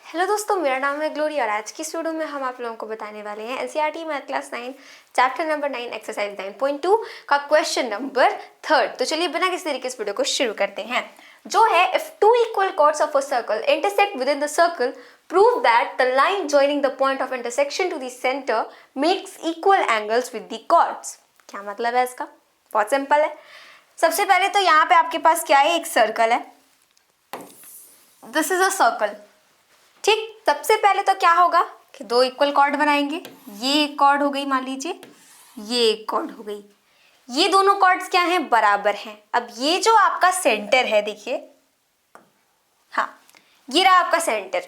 Hello दोस्तों, मेरा नाम है ग्लोरी और आज की इस वीडियो में हम आप लोगों को बताने वाले हैं NCERT math class 9 chapter number 9 exercise 9.2 का क्वेश्चन नंबर 3। तो चलिए बिना किसी तरीके इस वीडियो को शुरू करते हैं। जो है, if two equal chords of a circle intersect within the circle, prove that the line joining the point of intersection to the centre makes equal angles with the chords। क्या मतलब है इसका? बहुत सिंपल है। सबसे पहले तो यहाँ पे आपके पास क्या है, एक सर्कल है। This is a circle. ठीक, सबसे पहले तो क्या होगा कि दो इक्वल कॉर्ड बनाएंगे। ये एक कॉर्ड हो गई, मान लीजिए ये एक कॉर्ड हो गई। ये दोनों कॉर्ड्स क्या हैं? बराबर हैं। अब ये जो आपका सेंटर है, देखिए, हाँ, ये रहा आपका सेंटर।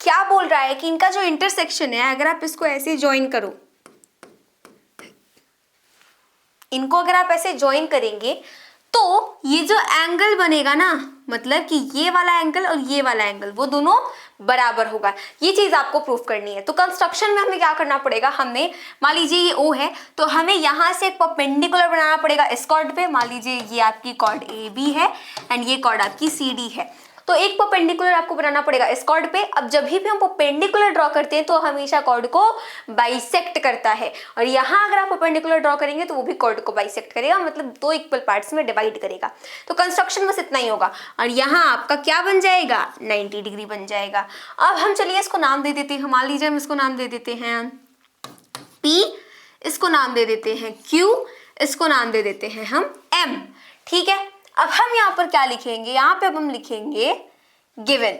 क्या बोल रहा है कि इनका जो इंटरसेक्शन है, अगर आप इसको ऐसे ज्वाइन करो, इनको अगर आप ऐसे ज्वाइन करेंगे तो ये जो एंगल बनेगा ना, मतलब कि ये वाला एंगल और ये वाला एंगल वो दोनों बराबर होगा। ये चीज आपको प्रूफ करनी है। तो कंस्ट्रक्शन में हमें क्या करना पड़ेगा, हमें मान लीजिए ये O है तो हमें यहां से एक परपेंडिकुलर बनाना पड़ेगा इस कॉर्ड पे। मान लीजिए ये आपकी कॉर्ड AB है एंड ये कॉर्ड आपकी CD है, तो एक परपेंडिकुलर आपको बनाना पड़ेगा इस कॉर्ड पे। अब जब भी हम परपेंडिकुलर ड्रॉ करते हैं तो हमेशा कॉर्ड को बाइसेक्ट करता है, और यहाँ अगर आप परपेंडिकुलर ड्रॉ करेंगे तो वो भी कॉर्ड को बाइसेक्ट करेगा, मतलब दो इक्वल पार्ट्स में डिवाइड करेगा। तो कंस्ट्रक्शन बस इतना ही होगा, और यहाँ आपका क्या बन जाएगा, 90 डिग्री बन जाएगा। अब हम चलिए इसको नाम दे देते हैं। मान लीजिए हम इसको नाम दे देते हैं P, इसको नाम दे देते हैं Q, इसको नाम दे देते हैं हम M। ठीक है, अब हम यहाँ पर क्या लिखेंगे, यहाँ पे अब हम लिखेंगे गिवन।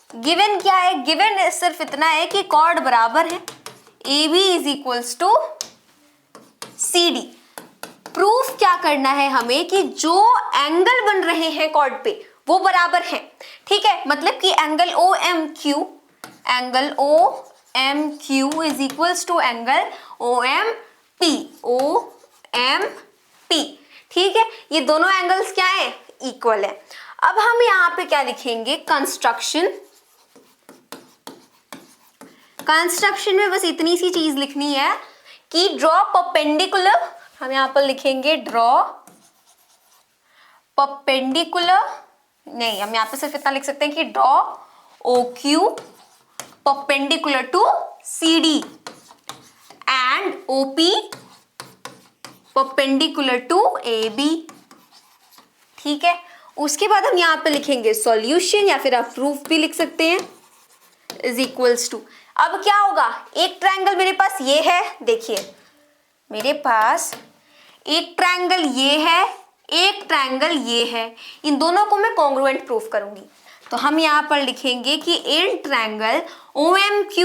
गिवन क्या है? गिवन सिर्फ इतना है कि कॉर्ड बराबर है, AB is equals to CD। Proof क्या करना है हमें कि जो एंगल बन रहे हैं कॉर्ड पे वो बराबर हैं। ठीक है, मतलब कि angle OMQ is equals to angle OMP। ठीक है, ये दोनों एंगल्स क्या है, इक्वल है। अब हम यहाँ पे क्या लिखेंगे, कंस्ट्रक्शन में बस इतनी सी चीज लिखनी है कि ड्रॉ परपेंडिकुलर। हम यहाँ पर लिखेंगे ड्रॉ परपेंडिकुलर, नहीं, हम यहाँ पे सिर्फ इतना लिख सकते हैं कि draw OQ perpendicular to CD and OP perpendicular to AB। ठीक है, उसके बाद हम यहाँ पे लिखेंगे सॉल्यूशन, या फिर आप प्रूफ भी लिख सकते हैं, इज इक्वल्स टू। अब क्या होगा, एक ट्रायंगल मेरे पास ये है, देखिए मेरे पास एक ट्रायंगल ये है, एक ट्रायंगल ये है, इन दोनों को मैं कॉन्ग्रुएंट प्रूफ करूंगी। तो हम यहाँ पर लिखेंगे कि in triangle OMQ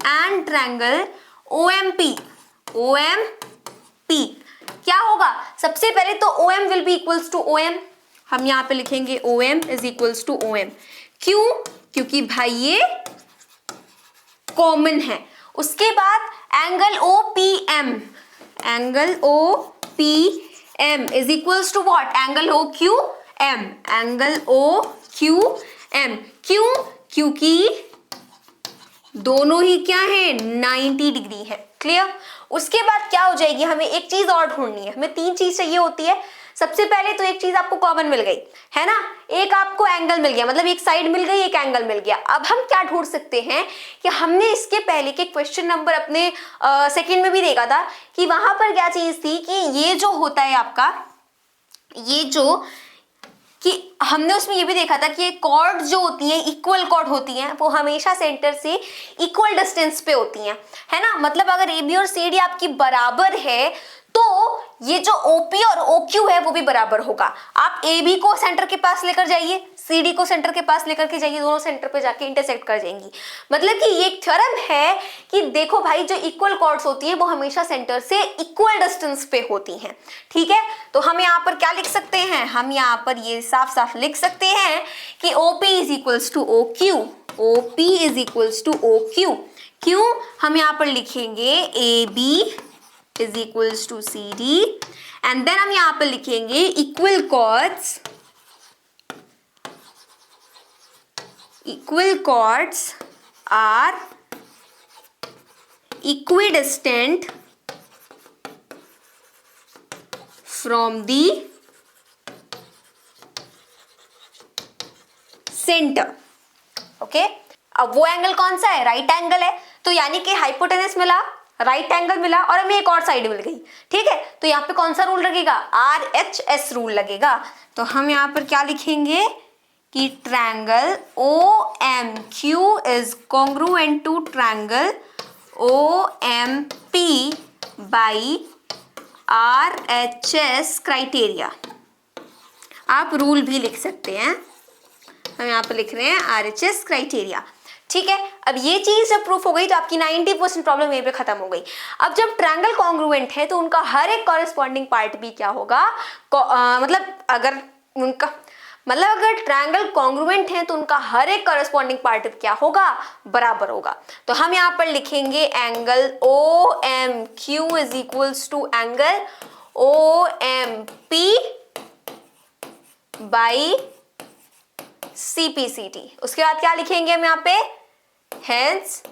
and triangle OMP क्या होगा, सबसे पहले तो OM will be equals to OM। हम यहाँ पे लिखेंगे OM is equals to OM। क्यों? क्योंकि भाई ये कॉमन है। उसके बाद angle OPM is equals to what, angle OQM। क्यों? क्योंकि दोनों ही क्या है, 90 डिग्री है। क्लियर? उसके बाद क्या हो जाएगी, हमें एक चीज और ढूंढनी है। हमें तीन चीज चाहिए होती है। सबसे पहले तो एक चीज आपको कॉमन मिल गई है ना, एक आपको एंगल मिल गया, मतलब एक साइड मिल गई, एक एंगल मिल गया। अब हम क्या ढूंढ सकते हैं कि हमने इसके पहले के क्वेश्चन नंबर अपने सेकंड में भी देखा था कि वहां पर क्या चीज थी कि ये जो होता है आपका, ये जो कि हमने उसमें ये भी देखा था कि ये कॉर्ड जो होती हैं, इक्वल कॉर्ड होती हैं, वो हमेशा सेंटर से इक्वल डिस्टेंस पे होती हैं, है ना। मतलब अगर AB और CD आपकी बराबर है तो ये जो OP और OQ है वो भी बराबर होगा। आप AB को सेंटर के पास लेकर जाइए, CD को सेंटर के पास लेकर के जाइए, दोनों सेंटर पे जाके इंटरसेक्ट कर जाएंगी। मतलब कि ये एक थ्योरम है कि देखो भाई, जो इक्वल कॉर्ड्स होती हैं वो हमेशा सेंटर से इक्वल डिस्टेंस पे होती हैं। ठीक है, तो हम यहाँ पर क्या लिख सकते हैं, हम यहाँ पर ये साफ साफ लिख सकते हैं कि OP is equals to OQ। क्यों? हम यहाँ पर लिखेंगे AB is equals to CD and then हम यहाँ पर लिखेंगे equal chords are equidistant from the centre. Okay, अब वो एंगल कौन सा है? राइट एंगल है, तो यानी कि हाइपोटेनस मिला, राइट एंगल मिला और हमें एक और साइड मिल गई। ठीक है, तो यहाँ पे कौन सा रूल लगेगा? RHS रूल लगेगा। तो हम यहाँ पर क्या लिखेंगे कि triangle OMQ is congruent to triangle OMP by RHS criteria. आप रूल भी लिख सकते हैं, हम यहाँ पे लिख रहे हैं RHS क्राइटेरिया। ठीक है, अब ये चीज जब प्रूफ हो गई तो आपकी 90% प्रॉब्लम यहीं पे खत्म हो गई। अब जब ट्रायंगल कॉन्ग्रुएंट है तो उनका हर एक कॉरेस्पॉन्डिंग पार्ट भी क्या होगा? अगर ट्रायंगल कॉन्ग्रुएंट है तो उनका हर एक कॉरेस्पॉन्डिंग पार्ट क्या होगा? बराबर होगा। तो हम यहाँ पर लिखेंगे angle OMQ is equals to angle OMP by CPCT। उसके बाद क्या लिखेंगे हम यहाँ पे? हेंस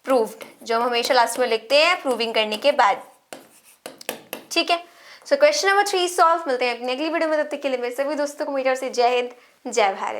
प्रूव्ड, जो हम हमेशा लास्ट में लिखते हैं प्रूविंग करने के बाद। ठीक है, सो क्वेश्चन नंबर 3 सॉल्व। मिलते हैं अपनी अगली वीडियो में, तब तक के लिए मेरे सभी दोस्तों को मेरी ओर से जय हिंद, जय भारत।